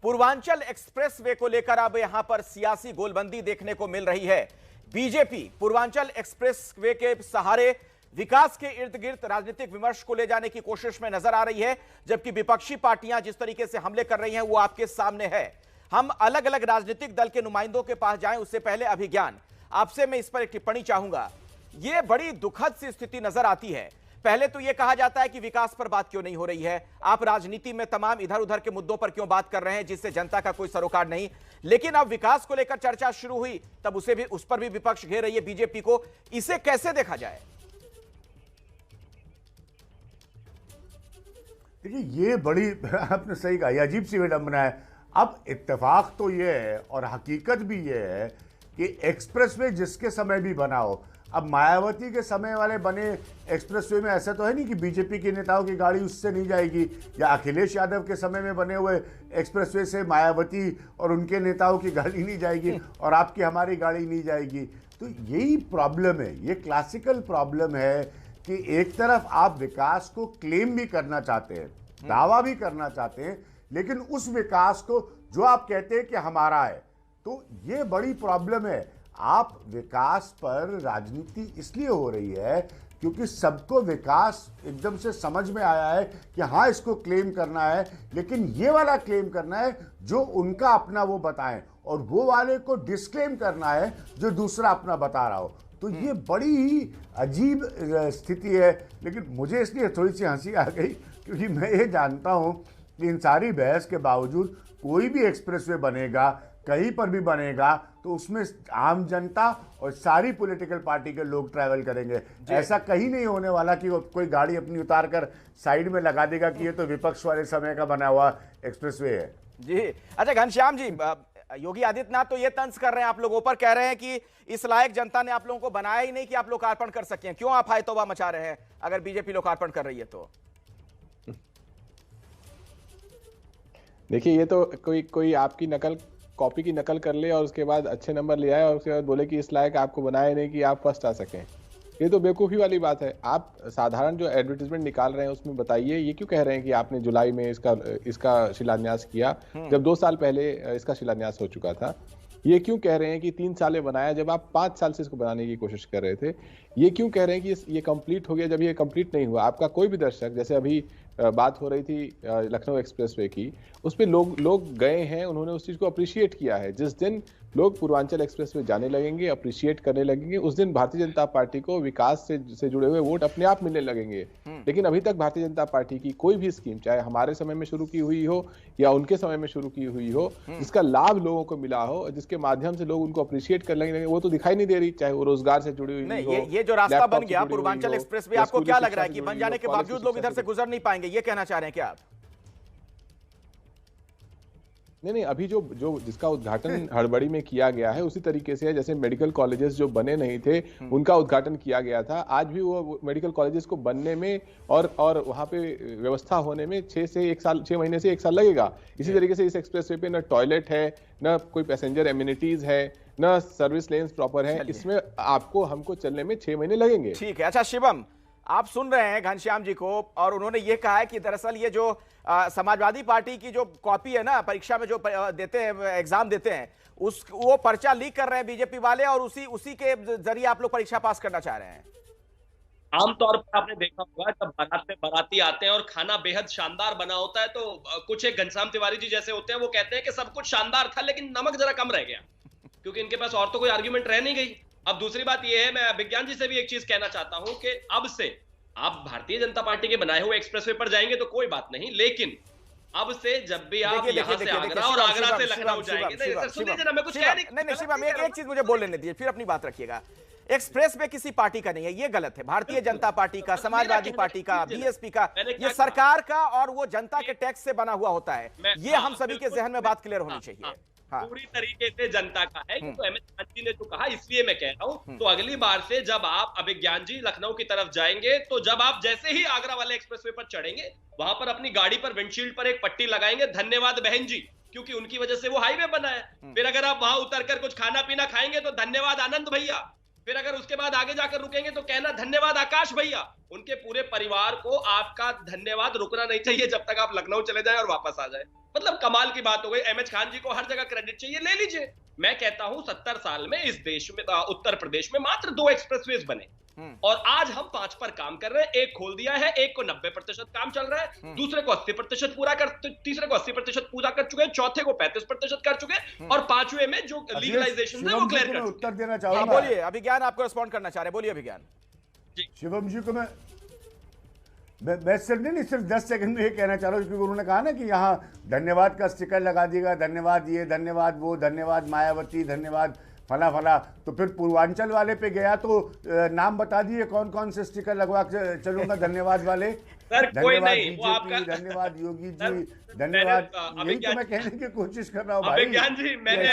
Purvanchal expressway को लेकर अब यहां पर सियासी गोलबंदी देखने को मिल रही है। बीजेपी पूर्वांचल एक्सप्रेसवे के सहारे विकास के इर्द गिर्द राजनीतिक विमर्श को ले जाने की कोशिश में नजर आ रही है, जबकि विपक्षी पार्टियां जिस तरीके से हमले कर रही हैं वो आपके सामने है। हम अलग अलग राजनीतिक दल के नुमाइंदों के पास जाएं उससे पहले अभिज्ञान, आपसे मैं इस पर एक टिप्पणी चाहूंगा। यह बड़ी दुखद सी स्थिति नजर आती है। पहले तो यह कहा जाता है कि विकास पर बात क्यों नहीं हो रही है, आप राजनीति में तमाम इधर उधर के मुद्दों पर क्यों बात कर रहे हैं जिससे जनता का कोई सरोकार नहीं। लेकिन अब विकास को लेकर चर्चा शुरू हुई तब उस पर भी विपक्ष घेर रही है बीजेपी को। इसे कैसे देखा जाए? देखिए, ये बड़ी आपने सही कहा, ये अजीब सी विडंबना है। अब इत्तेफाक तो ये है और हकीकत भी ये है कि एक्सप्रेसवे जिसके समय भी बना हो, अब मायावती के समय वाले बने एक्सप्रेसवे में ऐसा तो है नहीं कि बीजेपी के नेताओं की गाड़ी उससे नहीं जाएगी, या अखिलेश यादव के समय में बने हुए एक्सप्रेसवे से मायावती और उनके नेताओं की गाड़ी नहीं जाएगी और आपकी हमारी गाड़ी नहीं जाएगी। तो यही प्रॉब्लम है, ये क्लासिकल प्रॉब्लम है कि एक तरफ आप विकास को क्लेम भी करना चाहते हैं, दावा भी करना चाहते हैं, लेकिन उस विकास को जो आप कहते हैं कि हमारा है, तो ये बड़ी प्रॉब्लम है। आप विकास पर राजनीति इसलिए हो रही है क्योंकि सबको विकास एकदम से समझ में आया है कि हाँ इसको क्लेम करना है, लेकिन ये वाला क्लेम करना है जो उनका अपना वो बताएं, और वो वाले को डिस्क्लेम करना है जो दूसरा अपना बता रहा हो। तो ये बड़ी ही अजीब स्थिति है। लेकिन मुझे इसलिए थोड़ी सी हंसी आ गई क्योंकि मैं ये जानता हूँ कि इन सारी बहस के बावजूद कोई भी एक्सप्रेसवे बनेगा, कहीं पर भी बनेगा, तो उसमें आम जनता और सारी पॉलिटिकल पार्टी के लोग ट्रैवल करेंगे। ऐसा कहीं नहीं होने वाला कि कोई गाड़ी अपनी उतार कर साइड में लगा देगा कि ये तो विपक्ष वाले समय का बना हुआ एक्सप्रेसवे है। जी अच्छा, घनश्याम जी, योगी आदित्यनाथ तो ये तंज कर रहे हैं आप लोगों पर, कह रहे हैं कि इस लायक जनता ने आप लोगों को बनाया ही नहीं कि आप लोकार्पण कर सकें। क्यों आप हाय तौबा मचा रहे हैं अगर बीजेपी लोकार्पण कर रही है तो? देखिए, ये तो कोई आपकी कॉपी की नकल कर ले और उसके बाद अच्छे नंबर ले आए और उसके बाद बोले कि इस लायक आपको बनाया नहीं कि आप फर्स्ट आ सकें। ये तो बेवकूफ़ी वाली बात है। आप साधारण जो एडवर्टीजमेंट निकाल रहे हैं उसमें बताइए, ये क्यों कह रहे हैं कि आपने जुलाई में इसका शिलान्यास किया जब 2 साल पहले इसका शिलान्यास हो चुका था। ये क्यों कह रहे हैं कि 3 साल में बनाया जब आप 5 साल से इसको बनाने की कोशिश कर रहे थे। ये क्यों कह रहे हैं कि ये कंप्लीट हो गया जब ये कंप्लीट नहीं हुआ। आपका कोई भी दर्शक, जैसे अभी बात हो रही थी लखनऊ एक्सप्रेसवे की, उस पर लोग गए हैं, उन्होंने उस चीज़ को अप्रिशिएट किया है। जिस दिन लोग पूर्वांचल एक्सप्रेसवे जाने लगेंगे, अप्रिशिएट करने लगेंगे, उस दिन भारतीय जनता पार्टी को विकास से जुड़े हुए वोट अपने आप मिलने लगेंगे। लेकिन अभी तक भारतीय जनता पार्टी की कोई भी स्कीम, चाहे हमारे समय में शुरू की हुई हो या उनके समय में शुरू की हुई हो, जिसका लाभ लोगों को मिला हो, जिसके माध्यम से लोग उनको अप्रिशिएट कर लेंगे, वो तो दिखाई नहीं दे रही। चाहे वो रोजगार से जुड़ी हुई हो, ये जो रास्ता बन गया पूर्वांचल एक्सप्रेसवे, आपको क्या लग रहा है कि बन जाने के बावजूद लोग इधर से गुजर नहीं पाएंगे, ये कहना चाह रहे हैं क्या आप? नहीं, अभी जिसका उद्घाटन हड़बड़ी में किया गया है उसी तरीके से है जैसे मेडिकल कॉलेजेस जो बने नहीं थे उनका उद्घाटन किया गया था। आज भी वो मेडिकल कॉलेजेस को बनने में और वहाँ पे व्यवस्था होने में 6 महीने से 1 साल लगेगा। इसी तरीके से इस एक्सप्रेसवे पे न टॉयलेट है, न कोई पैसेंजर एमिनिटीज है, न सर्विस लेन्स प्रॉपर है। इसमें हमको चलने में 6 महीने लगेंगे। ठीक है। अच्छा शिवम, आप सुन रहे हैं घनश्याम जी को, और उन्होंने ये कहा है कि दरअसल ये जो समाजवादी पार्टी की जो कॉपी है ना, परीक्षा में जो देते हैं, एग्जाम देते हैं, वो पर्चा लीक कर रहे हैं बीजेपी वाले और उसी के जरिए आप लोग परीक्षा पास करना चाह रहे हैं। आमतौर पर आपने देखा होगा जब बारात में बाराती आते हैं और खाना बेहद शानदार बना होता है तो कुछ एक घनश्याम तिवारी जी जैसे होते हैं, वो कहते हैं कि सब कुछ शानदार था लेकिन नमक जरा कम रह गया, क्योंकि इनके पास और तो कोई आर्ग्यूमेंट रह नहीं गई। अब दूसरी बात यह है, मैं विज्ञान जी से भी एक चीज कहना चाहता हूं कि अब से आप भारतीय जनता पार्टी के बनाए हुए एक्सप्रेसवे पर जाएंगे तो कोई बात नहीं, लेकिन अब से जब भी आप यहां से आगरा और आगरा से लखनऊ जाएंगे, एक चीज मुझे बोल लेने दीजिए, फिर अपनी बात रखिएगा। एक्सप्रेसवे किसी पार्टी का नहीं है, ये गलत है। भारतीय जनता पार्टी का, समाजवादी पार्टी का, बीएसपी का, ये सरकार का और वो जनता के टैक्स से बना हुआ होता है। ये हम सभी के जहन में बात क्लियर होनी चाहिए। पूरी तरीके से जनता का है। तो एम एस जी ने जो कहा, इसलिए मैं कह रहा हूं। तो अगली बार से जब आप अभिज्ञान जी लखनऊ की तरफ जाएंगे, तो जब आप जैसे ही आगरा वाले एक्सप्रेसवे पर चढ़ेंगे, वहां पर अपनी गाड़ी पर विंडशील्ड पर एक पट्टी लगाएंगे, धन्यवाद बहन जी, क्योंकि उनकी वजह से वो हाईवे बना है। फिर अगर आप वहां उतरकर कुछ खाना पीना खाएंगे तो धन्यवाद आनंद भैया, फिर अगर उसके बाद आगे जाकर रुकेंगे तो कहना धन्यवाद आकाश भैया। उनके पूरे परिवार को आपका धन्यवाद रुकना नहीं चाहिए जब तक आप लखनऊ चले जाएं और वापस आ जाएं। मतलब कमाल की बात हो गई। एमएच खान जी को हर जगह क्रेडिट चाहिए, ले लीजिए। मैं कहता हूं 70 साल में इस देश में उत्तर प्रदेश में मात्र 2 एक्सप्रेसवेज बने और आज हम 5 पर काम कर रहे हैं। एक खोल दिया है, एक को 90% काम चल रहा है, दूसरे को 80% पूरा कर, तीसरे को 80% पूरा कर चुके हैं, चौथे को 35% कर चुके हैं और पांचवे में जो लीगलाइजेशन है वो क्लियर कर चुके हैं। उत्तर देना हाँ, चाहूंगा। बोलिए अभिज्ञान, आपको रिस्पॉन्ड करना चाह रहे हैं, बोलिए अभिज्ञान। शिवम जी को मैं सिर्फ 10 सेकंड में ये कहना चाह रहा हूँ, क्योंकि उन्होंने कहा ना कि यहाँ धन्यवाद का स्टिकर लगा दिएगा, धन्यवाद ये, धन्यवाद वो, धन्यवाद मायावती, धन्यवाद फला फला। तो फिर पूर्वांचल वाले पे गया तो नाम बता दिए कौन कौन से स्टिकर लगवा के चलूंगा धन्यवाद वाले। कोई नहीं, वो आपका धन्यवाद योगी जी, धन्यवाद। यही तो मैं कहने की कोशिश कर रहा हूँ भाई। अभिज्ञान जी, मैंने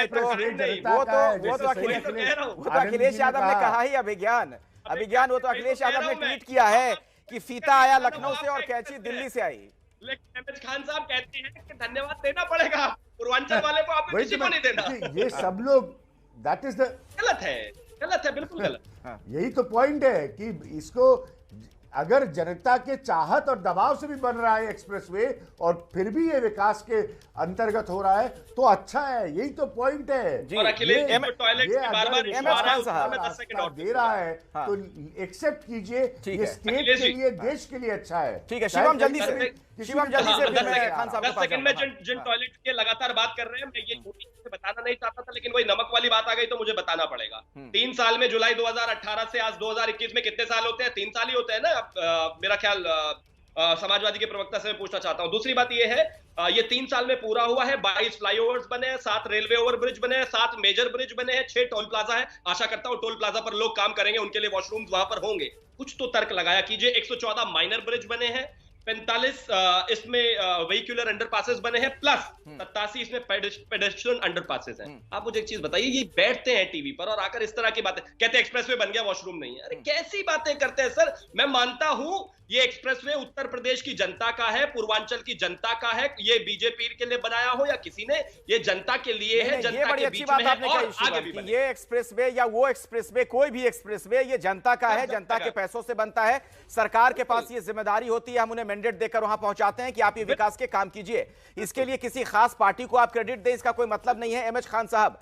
वो तो अखिलेश यादव ने कहा ही। अभिज्ञान वो तो अखिलेश यादव ने ट्वीट किया है कि फीता आया लखनऊ से और कैंची दिल्ली से आई। लेकिन एमएच खान साहब कहते हैं कि धन्यवाद देना पड़ेगा पूर्वांचल वाले को, आपको किसी को नहीं देना। ये सब लोग दैट इज द गलत है, बिल्कुल गलत। यही तो पॉइंट है कि इसको अगर जनता के चाहत और दबाव से भी बन रहा है एक्सप्रेसवे और फिर भी ये विकास के अंतर्गत हो रहा है तो अच्छा है। यही तो पॉइंट है। और अखिलेश टॉयलेट में बार-बार दे रहा है तो एक्सेप्ट कीजिए, ये स्टेट के लिए, देश के लिए अच्छा है। ठीक है शिवम, जल्दी से खान साहब 10 सेकंड में जिन टॉयलेट के लगातार बात कर रहे हैं, मैं ये छोटी से बताना नहीं चाहता था, लेकिन वही नमक वाली बात आ गई तो मुझे बताना पड़ेगा। 3 साल में जुलाई 2018 से आज 2021 में कितने साल होते हैं? 3 साल ही होते हैं ना। मेरा ख्याल समाजवादी के प्रवक्ता से मैं पूछना चाहता हूं। दूसरी बात ये है, ये 3 साल में पूरा हुआ है। 22 फ्लाईओवर्स बने हैं, 7 रेलवे ओवर ब्रिज बने हैं, 7 मेजर ब्रिज बने हैं, 6 टोल प्लाजा है। आशा करता हूं टोल प्लाजा पर लोग काम करेंगे, उनके लिए वॉशरूम वहां पर होंगे। कुछ तो तर्क लगाया कीजिए। 114 माइनर ब्रिज बने हैं, 45 इसमें व्हीक्यूलर अंडरपासेस बने हैं, प्लस 87 इसमें पेडेस्ट्रियन अंडरपासेस हैं। आप मुझे एक चीज बताइए, ये बैठते हैं टीवी पर और आकर इस तरह की बातें कहते हैं एक्सप्रेसवे बन गया, वॉशरूम नहीं है। अरे कैसी बातें करते हैं सर। मैं मानता हूं ये एक्सप्रेसवे उत्तर प्रदेश की जनता का है, पूर्वांचल की जनता का है। ये बीजेपी के लिए बनाया हो या किसी ने, ये जनता के लिए है, जनता के बीच में है और आगे भी बने। ये एक्सप्रेसवे या वो एक्सप्रेसवे, कोई भी एक्सप्रेसवे, ये जनता का है, जनता के पैसों से बनता है। सरकार के पास ये जिम्मेदारी होती है, हम उन्हें मैंडेट देकर वहां पहुंचाते हैं कि आप ये विकास के काम कीजिए। इसके लिए किसी खास पार्टी को आप क्रेडिट दें, इसका कोई मतलब नहीं है। एमएच खान साहब,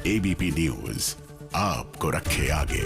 एबीपी न्यूज आपको रखे आगे।